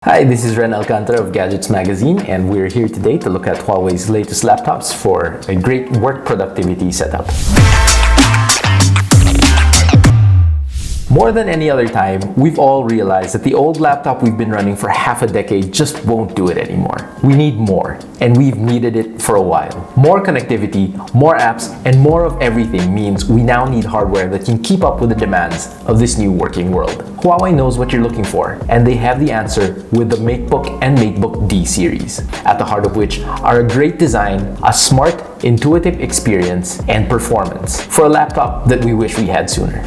Hi, this is Ren Alcantara of Gadgets Magazine, and we're here today to look at Huawei's latest laptops for a great work productivity setup. More than any other time, we've all realized that the old laptop we've been running for half a decade just won't do it anymore. We need more, and we've needed it for a while. More connectivity, more apps, and more of everything means we now need hardware that can keep up with the demands of this new working world. Huawei knows what you're looking for, and they have the answer with the MateBook and MateBook D series, at the heart of which are a great design, a smart, intuitive experience, and performance for a laptop that we wish we had sooner.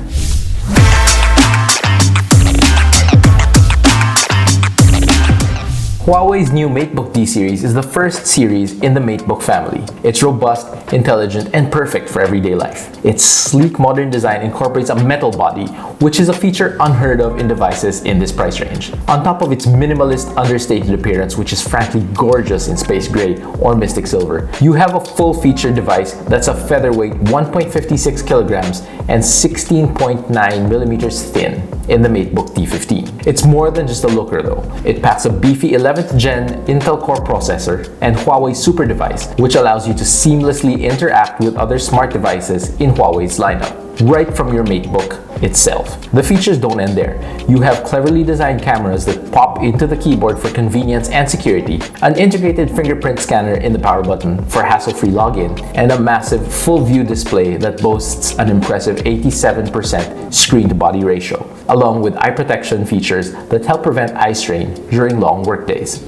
Huawei's new MateBook D series is the first series in the MateBook family. It's robust, intelligent, and perfect for everyday life. Its sleek, modern design incorporates a metal body, which is a feature unheard of in devices in this price range. On top of its minimalist, understated appearance, which is frankly gorgeous in space gray or mystic silver, you have a full-featured device that's a featherweight 1.56 kilograms and 16.9 millimeters thin in the MateBook D15. It's more than just a looker though. It packs a beefy 11th gen Intel Core processor and Huawei Super device, which allows you to seamlessly interact with other smart devices in Huawei's lineup, right from your MateBook itself. The features don't end there. You have cleverly designed cameras that pop into the keyboard for convenience and security, an integrated fingerprint scanner in the power button for hassle-free login, and a massive full-view display that boasts an impressive 87% screen-to-body ratio, along with eye protection features that help prevent eye strain during long workdays.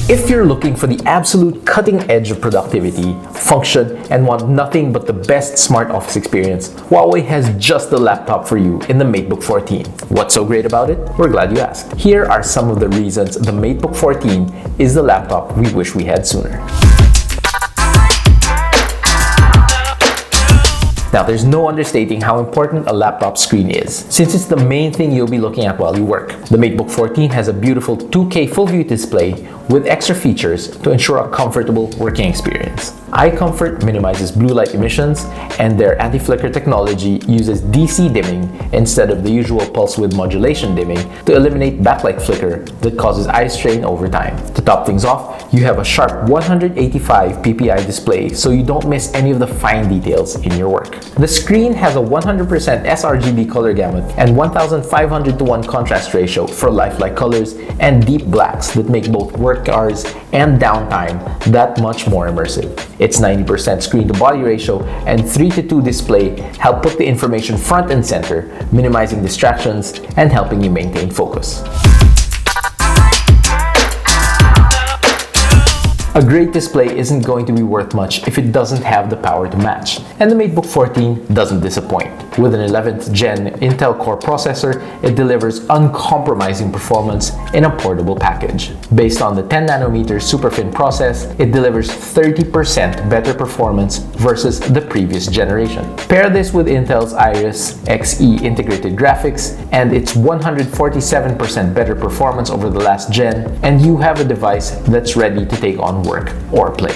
If you're looking for the absolute cutting edge of productivity, function, and want nothing but the best smart office experience, Huawei has just the laptop for you in the MateBook 14. What's so great about it? We're glad you asked. Here are some of the reasons the MateBook 14 is the laptop we wish we had sooner. Now, there's no understating how important a laptop screen is, since it's the main thing you'll be looking at while you work. The MateBook 14 has a beautiful 2K full-view display with extra features to ensure a comfortable working experience. Eye comfort minimizes blue light emissions, and their anti-flicker technology uses DC dimming instead of the usual pulse width modulation dimming to eliminate backlight flicker that causes eye strain over time. To top things off, you have a sharp 185 ppi display, so you don't miss any of the fine details in your work. The screen has a 100% sRGB color gamut and 1500:1 contrast ratio for lifelike colors and deep blacks that make both work hours and downtime that much more immersive. Its 90% screen-to-body ratio and 3:2 display help put the information front and center, minimizing distractions and helping you maintain focus. A great display isn't going to be worth much if it doesn't have the power to match, and the MateBook 14 doesn't disappoint. With an 11th gen Intel Core processor, it delivers uncompromising performance in a portable package. Based on the 10nm SuperFin process, it delivers 30% better performance versus the previous generation. Pair this with Intel's Iris Xe integrated graphics and its 147% better performance over the last gen, and you have a device that's ready to take on work or play.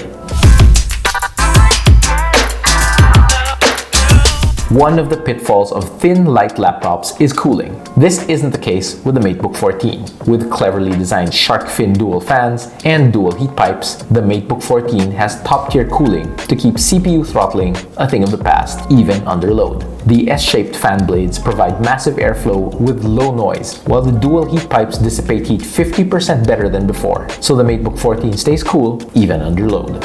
One of the pitfalls of thin, light laptops is cooling. This isn't the case with the MateBook 14. With cleverly designed shark fin dual fans and dual heat pipes, the MateBook 14 has top-tier cooling to keep CPU throttling a thing of the past, even under load. The S-shaped fan blades provide massive airflow with low noise, while the dual heat pipes dissipate heat 50% better than before, so the MateBook 14 stays cool even under load.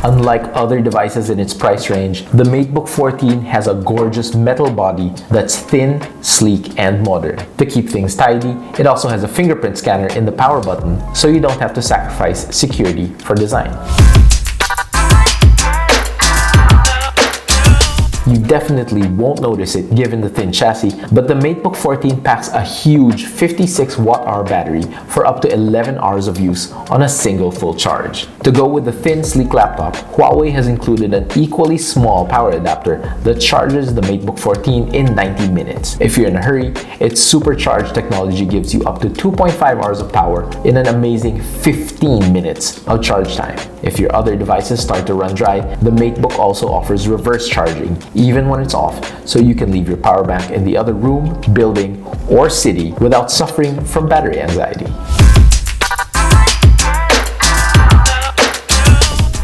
Unlike other devices in its price range, the MateBook 14 has a gorgeous metal body that's thin, sleek, and modern. To keep things tidy, it also has a fingerprint scanner in the power button, so you don't have to sacrifice security for design. You definitely won't notice it given the thin chassis, but the MateBook 14 packs a huge 56 watt-hour battery for up to 11 hours of use on a single full charge. To go with the thin, sleek laptop, Huawei has included an equally small power adapter that charges the MateBook 14 in 90 minutes. If you're in a hurry, its supercharged technology gives you up to 2.5 hours of power in an amazing 15 minutes of charge time. If your other devices start to run dry, the MateBook also offers reverse charging, even when it's off, so you can leave your power bank in the other room, building, or city without suffering from battery anxiety.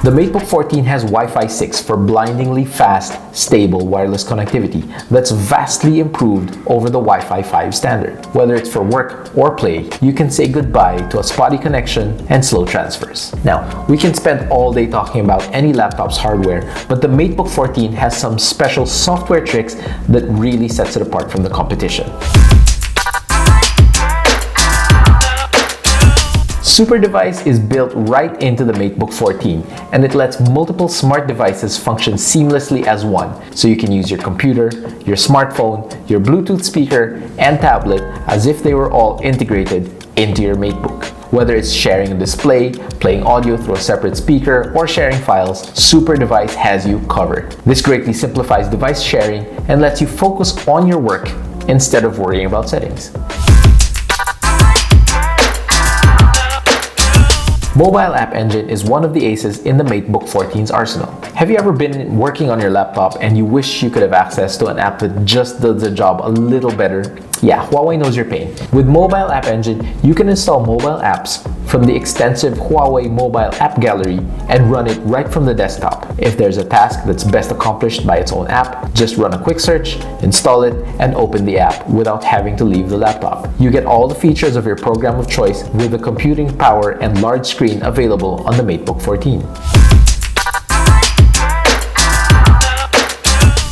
The MateBook 14 has Wi-Fi 6 for blindingly fast, stable wireless connectivity that's vastly improved over the Wi-Fi 5 standard. Whether it's for work or play, you can say goodbye to a spotty connection and slow transfers. Now, we can spend all day talking about any laptop's hardware, but the MateBook 14 has some special software tricks that really sets it apart from the competition. Super Device is built right into the MateBook 14, and it lets multiple smart devices function seamlessly as one, so you can use your computer, your smartphone, your Bluetooth speaker, and tablet as if they were all integrated into your MateBook. Whether it's sharing a display, playing audio through a separate speaker, or sharing files, Super Device has you covered. This greatly simplifies device sharing and lets you focus on your work instead of worrying about settings. Mobile App Engine is one of the aces in the MateBook 14's arsenal. Have you ever been working on your laptop and you wish you could have access to an app that just does the job a little better? Yeah, Huawei knows your pain. With Mobile App Engine, you can install mobile apps from the extensive Huawei mobile app gallery and run it right from the desktop. If there's a task that's best accomplished by its own app, just run a quick search, install it, and open the app without having to leave the laptop. You get all the features of your program of choice with the computing power and large screen available on the MateBook 14.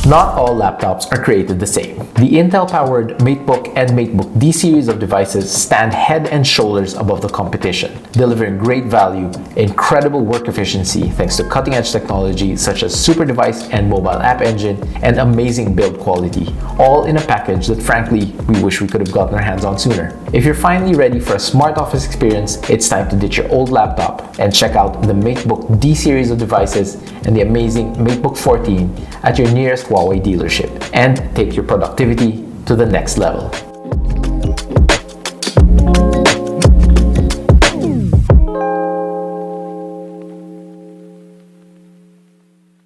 Not all laptops are created the same. The Intel-powered MateBook and MateBook D series of devices stand head and shoulders above the competition, delivering great value, incredible work efficiency thanks to cutting-edge technology such as Super Device and Mobile App Engine, and amazing build quality, all in a package that frankly we wish we could have gotten our hands on sooner. If you're finally ready for a smart office experience, it's time to ditch your old laptop and check out the MateBook D series of devices and the amazing MateBook 14 at your nearest Huawei dealership, and take your productivity to the next level.